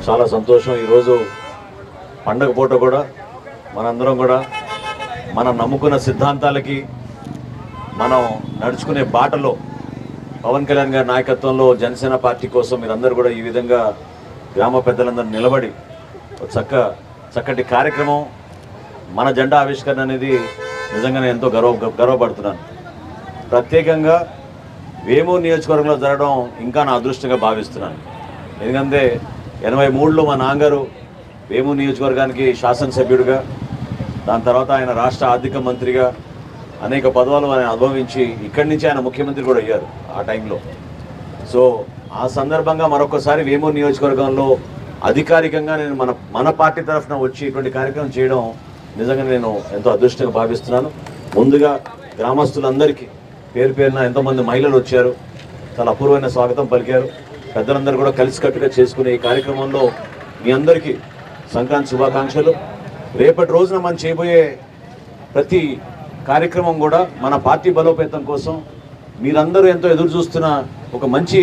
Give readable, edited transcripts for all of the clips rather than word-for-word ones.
చాలా సంతోషం. ఈరోజు పండగ పూట కూడా మనందరం కూడా మనం నమ్ముకున్న సిద్ధాంతాలకి మనం నడుచుకునే బాటలో పవన్ కళ్యాణ్ గారి నాయకత్వంలో జనసేన పార్టీ కోసం మీరందరూ కూడా ఈ విధంగా గ్రామ పెద్దలందరూ నిలబడి చక్కటి కార్యక్రమం మన జెండా ఆవిష్కరణ అనేది నిజంగా నేను ఎంతో గర్వపడుతున్నాను. ప్రత్యేకంగా వేమూరు నియోజకవర్గంలో జరగడం ఇంకా నా అదృష్టంగా భావిస్తున్నాను. ఎందుకంటే 83లో మా నాన్నగారు వేమూరు నియోజకవర్గానికి శాసనసభ్యుడిగా, దాని తర్వాత ఆయన రాష్ట్ర ఆర్థిక మంత్రిగా అనేక పదవులు ఆయన అనుభవించి ఇక్కడి నుంచి ఆయన ముఖ్యమంత్రి కూడా అయ్యారు ఆ టైంలో. సో ఆ సందర్భంగా మరొకసారి వేమూరు నియోజకవర్గంలో అధికారికంగా నేను మన పార్టీ తరఫున వచ్చి ఇటువంటి కార్యక్రమం చేయడం నిజంగా నేను ఎంతో అదృష్టంగా భావిస్తున్నాను. ముందుగా గ్రామస్తులందరికీ పేరు పేరున ఎంతోమంది మహిళలు వచ్చారు, చాలా అపూర్వమైన స్వాగతం పలికారు. పెద్దలందరూ కూడా కలిసికట్టుగా చేసుకునే ఈ కార్యక్రమంలో మీ అందరికీ సంక్రాంతి శుభాకాంక్షలు. రేపటి రోజున మనం చేయబోయే ప్రతి కార్యక్రమం కూడా మన పార్టీ బలోపేతం కోసం మీరందరూ ఎంతో ఎదురు చూస్తున్న ఒక మంచి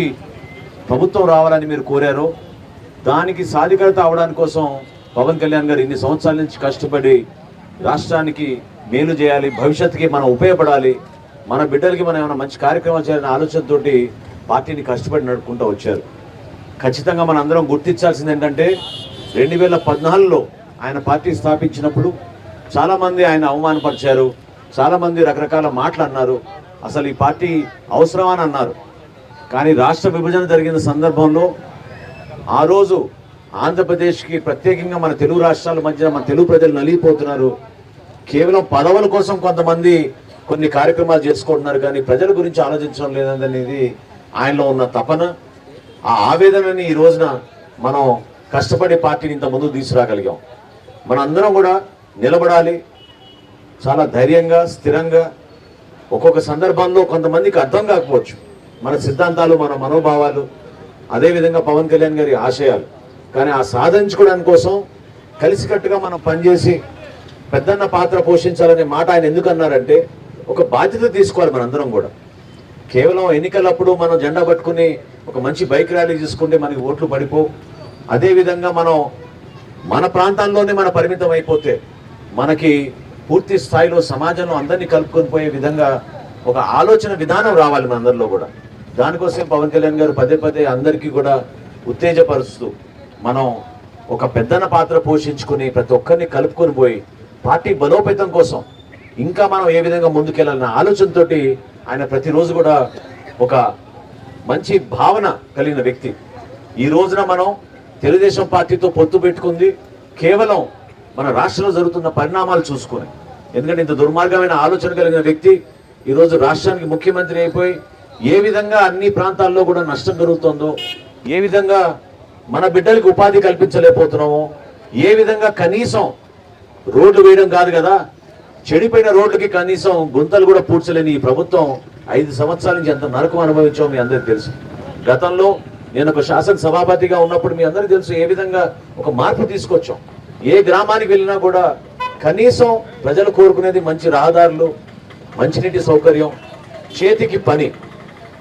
ప్రభుత్వం రావాలని మీరు కోరారు. దానికి సాధికారత అవడానికి కోసం పవన్ కళ్యాణ్ గారు ఇన్ని సంవత్సరాల నుంచి కష్టపడి రాష్ట్రానికి మేలు చేయాలి, భవిష్యత్తుకి మనం ఉపయోగపడాలి, మన బిడ్డలకి మనం ఏమైనా మంచి కార్యక్రమాలు చేయాలనే ఆలోచనతోటి పార్టీని కష్టపడి నడుపుకుంటూ వచ్చారు. ఖచ్చితంగా మన అందరం గుర్తించాల్సింది ఏంటంటే 2014లో ఆయన పార్టీ స్థాపించినప్పుడు చాలామంది ఆయన అవమానపరిచారు, చాలామంది రకరకాల మాటలు అన్నారు, అసలు ఈ పార్టీ అవసరమా అని అన్నారు. కానీ రాష్ట్ర విభజన జరిగిన సందర్భంలో ఆ రోజు ఆంధ్రప్రదేశ్కి ప్రత్యేకంగా మన తెలుగు రాష్ట్రాల మధ్య మన తెలుగు ప్రజలు నలిగిపోతున్నారు. కేవలం పదవుల కోసం కొంతమంది కొన్ని కార్యక్రమాలు చేసుకుంటున్నారు, కానీ ప్రజల గురించి ఆలోచించడం లేదనేది ఆయనలో ఉన్న తపన. ఆ ఆవేదనని ఈ రోజున మనం కష్టపడి పార్టీని ఇంత ముందుకు తీసుకురాగలిగాం. మనందరం కూడా నిలబడాలి, చాలా ధైర్యంగా స్థిరంగా. ఒక్కొక్క సందర్భంలో కొంతమందికి అర్థం కాకపోవచ్చు మన సిద్ధాంతాలు, మన మనోభావాలు, అదేవిధంగా పవన్ కళ్యాణ్ గారి ఆశయాలు. కానీ ఆ సాధించుకోవడానికి కోసం కలిసికట్టుగా మనం పనిచేసి పెద్దన్న పాత్ర పోషించాలనే మాట ఆయన ఎందుకు అన్నారంటే, ఒక బాధ్యత తీసుకోవాలి మనందరం కూడా. కేవలం ఎన్నికలప్పుడు మనం జెండా పట్టుకుని ఒక మంచి బైక్ ర్యాలీ తీసుకుంటే మనకి ఓట్లు పడిపో. అదేవిధంగా మనం మన ప్రాంతాల్లోనే మన పరిమితం అయిపోతే మనకి పూర్తి స్థాయిలో సమాజంలో అందరినీ కలుపుకొని పోయే విధంగా ఒక ఆలోచన విధానం రావాలి మనందరిలో కూడా. దానికోసం పవన్ కళ్యాణ్ గారు పదే అందరికీ కూడా ఉత్తేజపరుస్తూ మనం ఒక పెద్దన్న పాత్ర పోషించుకుని ప్రతి ఒక్కరిని కలుపుకొని పోయి పార్టీ బలోపేతం కోసం ఇంకా మనం ఏ విధంగా ముందుకెళ్ళాలన్న ఆలోచనతోటి ఆయన ప్రతిరోజు కూడా ఒక మంచి భావన కలిగిన వ్యక్తి. ఈ రోజున మనం తెలుగుదేశం పార్టీతో పొత్తు పెట్టుకుంది కేవలం మన రాష్ట్రంలో జరుగుతున్న పరిణామాలు చూసుకుని. ఎందుకంటే ఇంత దుర్మార్గమైన ఆలోచన కలిగిన వ్యక్తి ఈరోజు రాష్ట్రానికి ముఖ్యమంత్రి అయిపోయి ఏ విధంగా అన్ని ప్రాంతాల్లో కూడా నష్టం జరుగుతుందో, ఏ విధంగా మన బిడ్డలకు ఉపాధి కల్పించలేకపోతున్నామో, ఏ విధంగా కనీసం రోడ్లు వేయడం కాదు కదా, చెడిపోయిన రోడ్లకి కనీసం గుంతలు కూడా పూడ్చలేని ఈ ప్రభుత్వం 5 సంవత్సరాల నుంచి ఎంత నరకం అనుభవించామో మీ అందరికీ తెలుసు. గతంలో నేను ఒక శాసన సభాపతిగా ఉన్నప్పుడు మీ అందరికీ తెలుసు ఏ విధంగా ఒక మార్పు తీసుకొచ్చాం. ఏ గ్రామానికి వెళ్ళినా కూడా కనీసం ప్రజలు కోరుకునేది మంచి రహదారులు, మంచినీటి సౌకర్యం, చేతికి పని.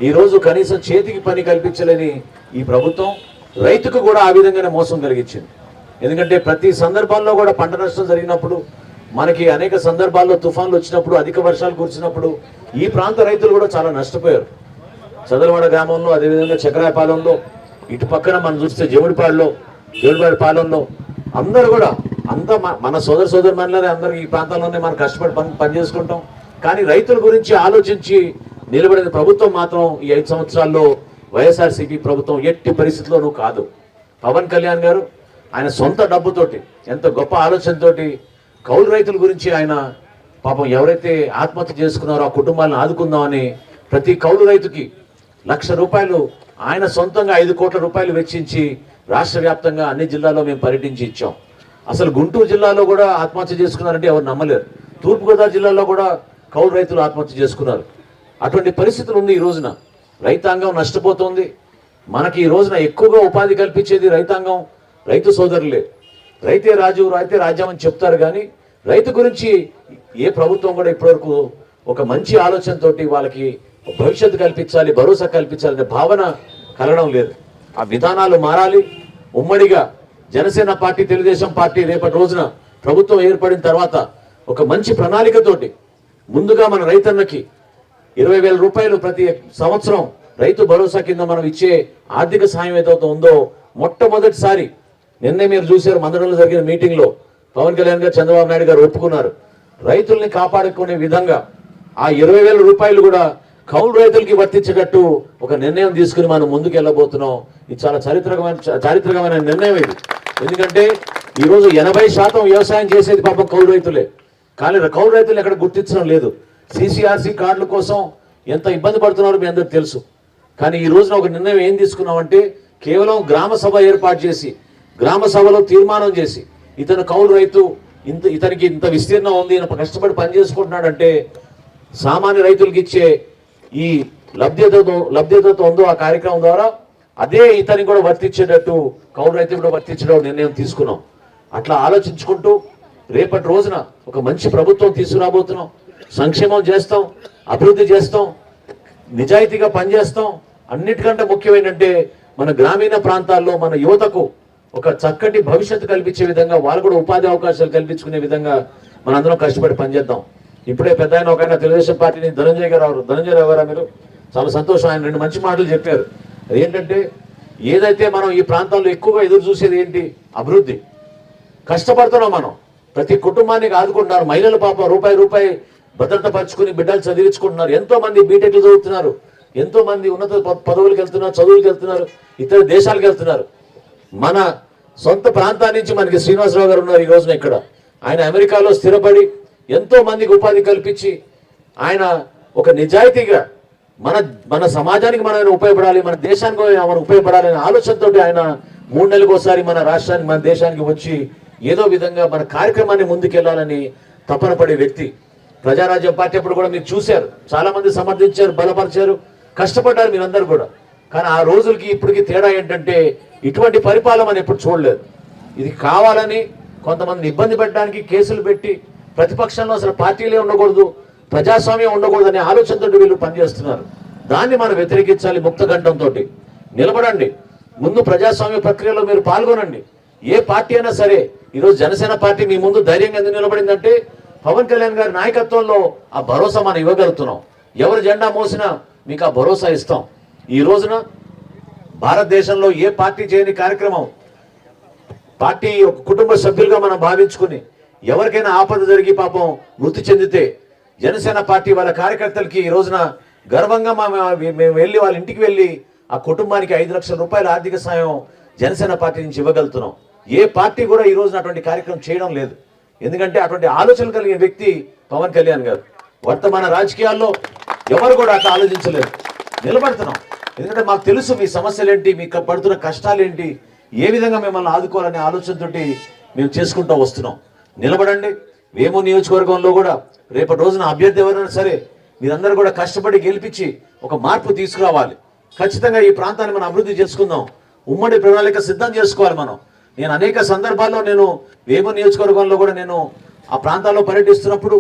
ఈరోజు కనీసం చేతికి పని కల్పించలేని ఈ ప్రభుత్వం రైతుకు కూడా ఆ విధంగానే మోసం కలిగించింది. ఎందుకంటే ప్రతి సందర్భంలో కూడా పంట నష్టం జరిగినప్పుడు, మనకి అనేక సందర్భాల్లో తుఫాన్లు వచ్చినప్పుడు, అధిక వర్షాలు కురిసినప్పుడు ఈ ప్రాంత రైతులు కూడా చాలా నష్టపోయారు. చదలవాడ గ్రామంలో, అదేవిధంగా చక్రాయపాలెంలో, ఇటు పక్కన మనం చూస్తే జముడిపాడి పాలెంలో అందరూ కూడా అంతా మన సోదర మనలోనే అందరూ ఈ ప్రాంతాల్లోనే మనం కష్టపడి పని చేసుకుంటాం. కానీ రైతుల గురించి ఆలోచించి నిలబడిన ప్రభుత్వం మాత్రం ఈ 5 సంవత్సరాల్లో వైఎస్ఆర్సీపీ ప్రభుత్వం ఎట్టి పరిస్థితుల్లోనూ కాదు. పవన్ కళ్యాణ్ గారు ఆయన సొంత డబ్బుతోటి, ఎంత గొప్ప ఆలోచనతోటి కౌలు రైతుల గురించి ఆయన పాపం ఎవరైతే ఆత్మహత్య చేసుకున్నారో ఆ కుటుంబాలను ఆదుకుందామని ప్రతి కౌలు రైతుకి ₹1,00,000 ఆయన సొంతంగా 5 కోట్ల రూపాయలు వెచ్చించి రాష్ట్ర వ్యాప్తంగా అన్ని జిల్లాల్లో మేము పర్యటించి ఇచ్చాం. అసలు గుంటూరు జిల్లాలో కూడా ఆత్మహత్య చేసుకున్నారంటే ఎవరు నమ్మలేరు. తూర్పుగోదావరి జిల్లాలో కూడా కౌలు రైతులు ఆత్మహత్య చేసుకున్నారు. అటువంటి పరిస్థితులు ఉంది. ఈ రోజున రైతాంగం నష్టపోతుంది. మనకి ఈ రోజున ఎక్కువగా ఉపాధి కల్పించేది రైతాంగం, రైతు సోదరులే. రైతే రాజు, రైతే రాజ్యం అని చెప్తారు, కానీ రైతు గురించి ఏ ప్రభుత్వం కూడా ఇప్పటివరకు ఒక మంచి ఆలోచనతోటి వాళ్ళకి భవిష్యత్తు కల్పించాలి, భరోసా కల్పించాలనే భావన కలగడం లేదు. ఆ విధానాలు మారాలి. ఉమ్మడిగా జనసేన పార్టీ, తెలుగుదేశం పార్టీ రేపటి రోజున ప్రభుత్వం ఏర్పడిన తర్వాత ఒక మంచి ప్రణాళికతోటి ముందుగా మన రైతన్నకి 20,000 రూపాయలు ప్రతి సంవత్సరం రైతు భరోసా కింద మనం ఇచ్చే ఆర్థిక సాయం ఏదైతే ఉందో మొట్టమొదటిసారి నిన్నే మీరు చూశారు మందడంలో జరిగిన మీటింగ్లో పవన్ కళ్యాణ్ గారు, చంద్రబాబు నాయుడు గారు ఒప్పుకున్నారు. రైతుల్ని కాపాడుకునే విధంగా ఆ 20,000 రూపాయలు కూడా కౌలు రైతులకి వర్తించేటట్టు ఒక నిర్ణయం తీసుకుని మనం ముందుకు వెళ్ళబోతున్నాం. ఇది చాలా చారిత్రకమైన నిర్ణయం ఇది. ఎందుకంటే ఈరోజు 80% వ్యవసాయం చేసేది పాపం కౌలు రైతులే. కానీ కౌలు రైతులు ఎక్కడ గుర్తించడం లేదు. సిసిఆర్సి కార్డుల కోసం ఎంత ఇబ్బంది పడుతున్నారో మీ అందరికి తెలుసు. కానీ ఈ రోజున ఒక నిర్ణయం ఏం తీసుకున్నామంటే కేవలం గ్రామ సభ ఏర్పాటు చేసి గ్రామ సభలో తీర్మానం చేసి ఇతను కౌలు రైతు, ఇతనికి ఇంత విస్తీర్ణం ఉంది, కష్టపడి పని చేసుకుంటున్నాడంటే సామాన్య రైతులకు ఇచ్చే ఈ లబ్ధితో ఉందో ఆ కార్యక్రమం ద్వారా అదే ఇతనికి కూడా వర్తించేటట్టు కౌలు రైతు కూడా వర్తించడం నిర్ణయం తీసుకున్నాం. అట్లా ఆలోచించుకుంటూ రేపటి రోజున ఒక మంచి ప్రభుత్వం తీసుకురాబోతున్నాం. సంక్షేమం చేస్తాం, అభివృద్ధి చేస్తాం, నిజాయితీగా పనిచేస్తాం. అన్నిటికంటే ముఖ్యమైనదంటే మన గ్రామీణ ప్రాంతాల్లో మన యువతకు ఒక చక్కటి భవిష్యత్తు కల్పించే విధంగా, వాళ్ళు కూడా ఉపాధి అవకాశాలు కల్పించుకునే విధంగా మనందరం కష్టపడి పనిచేద్దాం. ఇప్పుడే పెద్ద ఆయన ఒక ఆయన తెలుగుదేశం పార్టీని ధనంజయ్ రావు గారు మీరు చాలా సంతోషం. ఆయన 2 మంచి మాటలు చెప్పారు. అదేంటంటే ఏదైతే మనం ఈ ప్రాంతాల్లో ఎక్కువగా ఎదురు చూసేది ఏంటి? అభివృద్ధి. కష్టపడుతున్నాం మనం, ప్రతి కుటుంబానికి ఆదుకుంటున్నారు. మహిళలు పాపం రూపాయి భద్రత పరుచుకుని బిడ్డలు చదివించుకుంటున్నారు. ఎంతో మంది బీటెక్లు చదువుతున్నారు, ఎంతో మంది ఉన్నత పదవులకు వెళ్తున్నారు, చదువులకు వెళ్తున్నారు, ఇతర దేశాలకు వెళ్తున్నారు. మన సొంత ప్రాంతాల నుంచి మనకి శ్రీనివాసరావు గారు ఉన్నారు ఈ రోజున ఇక్కడ. ఆయన అమెరికాలో స్థిరపడి ఎంతో మందికి ఉపాధి కల్పించి ఆయన ఒక నిజాయితీగా మన సమాజానికి మనం ఉపయోగపడాలి, మన దేశానికి మనం ఉపయోగపడాలి అనే ఆలోచనతో ఆయన 3 నెలలకు ఒకసారి మన రాష్ట్రానికి, మన దేశానికి వచ్చి ఏదో విధంగా మన కార్యక్రమాన్ని ముందుకెళ్లాలని తపన పడే వ్యక్తి. ప్రజారాజ్యం పార్టీ అప్పుడు కూడా మీరు చూశారు, చాలా మంది సమర్థించారు, బలపరిచారు, కష్టపడ్డారు మీరందరూ కూడా. కానీ ఆ రోజులకి ఇప్పటికి తేడా ఏంటంటే ఇటువంటి పరిపాలన మనం ఎప్పుడు చూడలేదు. ఇది కావాలని కొంతమంది ఇబ్బంది పెట్టడానికి కేసులు పెట్టి ప్రతిపక్షంలో అసలు పార్టీలే ఉండకూడదు, ప్రజాస్వామ్యం ఉండకూడదు అనే ఆలోచనతో వీళ్ళు పనిచేస్తున్నారు. దాన్ని మనం వ్యతిరేకించాలి. ముక్తకంఠంతో నిలబడండి. ముందు ప్రజాస్వామ్య ప్రక్రియలో మీరు పాల్గొనండి. ఏ పార్టీ అయినా సరే. ఈరోజు జనసేన పార్టీ మీ ముందు ధైర్యంగా ఎందుకు నిలబడిందంటే పవన్ కళ్యాణ్ గారి నాయకత్వంలో ఆ భరోసా మనం ఇవ్వగలుగుతున్నాం. ఎవరు జెండా మోసినా మీకు ఆ భరోసా ఇస్తాం. ఈ రోజున భారతదేశంలో ఏ పార్టీ చేయని కార్యక్రమం, పార్టీ ఒక కుటుంబ సభ్యులుగా మనం భావించుకుని ఎవరికైనా ఆపద జరిగి పాపం మృతి చెందితే జనసేన పార్టీ వాళ్ళ కార్యకర్తలకి ఈ రోజున గర్వంగా మేము వెళ్ళి వాళ్ళ ఇంటికి వెళ్ళి ఆ కుటుంబానికి 5 లక్షల రూపాయల ఆర్థిక సాయం జనసేన పార్టీ నుంచి ఇవ్వగలుగుతున్నాం. ఏ పార్టీ కూడా ఈ రోజున అటువంటి కార్యక్రమం చేయడం లేదు. ఎందుకంటే అటువంటి ఆలోచనలు కలిగిన వ్యక్తి పవన్ కళ్యాణ్ గారు. వర్తమాన రాజకీయాల్లో ఎవరు కూడా అట్లా ఆలోచించలేదు. నిలబడుతున్నాం. ఎందుకంటే మాకు తెలుసు మీ సమస్యలు ఏంటి, మీకు పడుతున్న కష్టాలు ఏంటి, ఏ విధంగా మిమ్మల్ని ఆదుకోవాలనే ఆలోచనతో మేము చేసుకుంటూ వస్తున్నాం. నిలబడండి. వేమూరు నియోజకవర్గంలో కూడా రేపటి రోజున అభ్యర్థి ఎవరైనా సరే మీరందరూ కూడా కష్టపడి గెలిపించి ఒక మార్పు తీసుకురావాలి. ఖచ్చితంగా ఈ ప్రాంతాన్ని మనం అభివృద్ధి చేసుకుందాం. ఉమ్మడి ప్రణాళిక సిద్ధం చేసుకోవాలి మనం. నేను అనేక సందర్భాల్లో నేను వేమూరు నియోజకవర్గంలో కూడా నేను ఆ ప్రాంతాల్లో పర్యటిస్తున్నప్పుడు,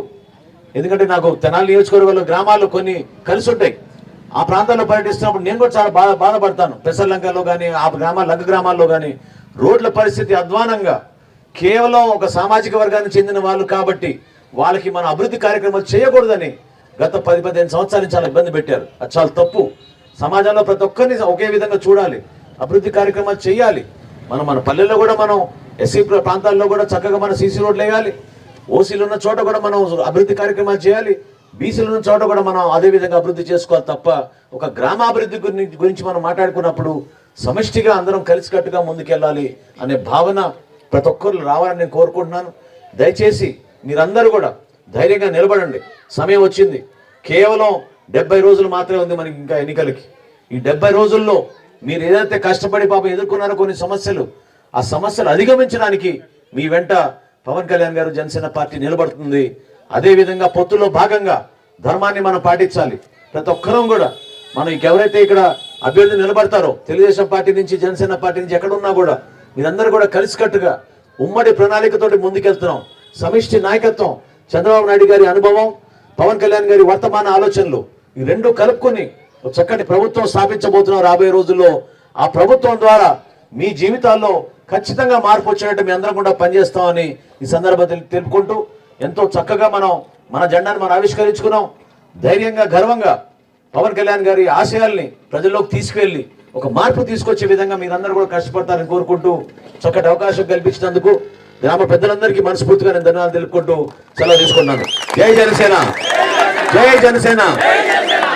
ఎందుకంటే నాకు తెనాలి నియోజకవర్గంలో గ్రామాల్లో కొన్ని కలిసి ఉంటాయి, ఆ ప్రాంతాల్లో పర్యటిస్తున్నప్పుడు నేను కూడా చాలా బాధపడతాను. పెసర్లంకలో కానీ ఆ లంక గ్రామాల్లో కానీ రోడ్ల పరిస్థితి అధ్వానంగా, కేవలం ఒక సామాజిక వర్గానికి చెందిన వాళ్ళు కాబట్టి వాళ్ళకి మన అభివృద్ధి కార్యక్రమాలు చేయకూడదని గత 10-15 సంవత్సరాల నుంచి చాలా ఇబ్బంది పెట్టారు. అది చాలా తప్పు. సమాజంలో ప్రతి ఒక్కరిని ఒకే విధంగా చూడాలి, అభివృద్ధి కార్యక్రమాలు చేయాలి. మన పల్లెల్లో కూడా మనం ఎస్సీ ప్రాంతాల్లో కూడా చక్కగా మన సీసీ రోడ్లు వేయాలి. ఓసీలు ఉన్న చోట కూడా మనం అభివృద్ధి కార్యక్రమాలు చేయాలి. బీసీలు ఉన్న చోట కూడా మనం అదే విధంగా అభివృద్ధి చేసుకోవాలి తప్ప ఒక గ్రామాభివృద్ధి గురించి మనం మాట్లాడుకున్నప్పుడు సమిష్టిగా అందరం కలిసికట్టుగా ముందుకెళ్ళాలి అనే భావన ప్రతి ఒక్కరు రావాలని నేను కోరుకుంటున్నాను. దయచేసి మీరందరూ కూడా ధైర్యంగా నిలబడండి. సమయం వచ్చింది. కేవలం 70 రోజులు మాత్రమే ఉంది మనకి ఇంకా ఎన్నికలకి. ఈ 70 రోజుల్లో మీరు ఏదైతే కష్టపడి పాపం ఎదుర్కొన్నారో కొన్ని సమస్యలు, ఆ సమస్యలు అధిగమించడానికి మీ వెంట పవన్ కళ్యాణ్ గారు జనసేన పార్టీ నిలబడుతుంది. అదేవిధంగా పొత్తులో భాగంగా ధర్మాన్ని మనం పాటించాలి. ప్రతి ఒక్కరం కూడా మనం ఎవరైతే ఇక్కడ అభ్యర్థి నిలబడతారో తెలుగుదేశం పార్టీ నుంచి, జనసేన పార్టీ నుంచి ఎక్కడున్నా కూడా మీరందరూ కూడా కలిసికట్టుగా ఉమ్మడి ప్రణాళికతోటి ముందుకెళ్తున్నాం. సమిష్టి నాయకత్వం, చంద్రబాబు నాయుడు గారి అనుభవం, పవన్ కళ్యాణ్ గారి వర్తమాన ఆలోచనలు, ఈ రెండు కలుపుకొని చక్కటి ప్రభుత్వం స్థాపించబోతున్నాం రాబోయే రోజుల్లో. ఆ ప్రభుత్వం ద్వారా మీ జీవితాల్లో ఖచ్చితంగా మార్పు వచ్చినట్టు మీ అందరం కూడా పనిచేస్తామని ఈ సందర్భంగా తెలుపుకుంటూ ఎంతో చక్కగా మన జెండాను మనం ఆవిష్కరించుకున్నాం. ధైర్యంగా గర్వంగా పవన్ కళ్యాణ్ గారి ఆశయాల్ని ప్రజల్లోకి తీసుకువెళ్ళి ఒక మార్పు తీసుకొచ్చే విధంగా మీరందరూ కూడా కష్టపడతారని కోరుకుంటూ చక్కటి అవకాశం కల్పించినందుకు గ్రామ పెద్దలందరికీ మనస్ఫూర్తిగా నేను ధన్యవాదాలు తెలుపుకుంటూ సెలవు తీసుకున్నాను. జై జనసేన, జై జనసేన.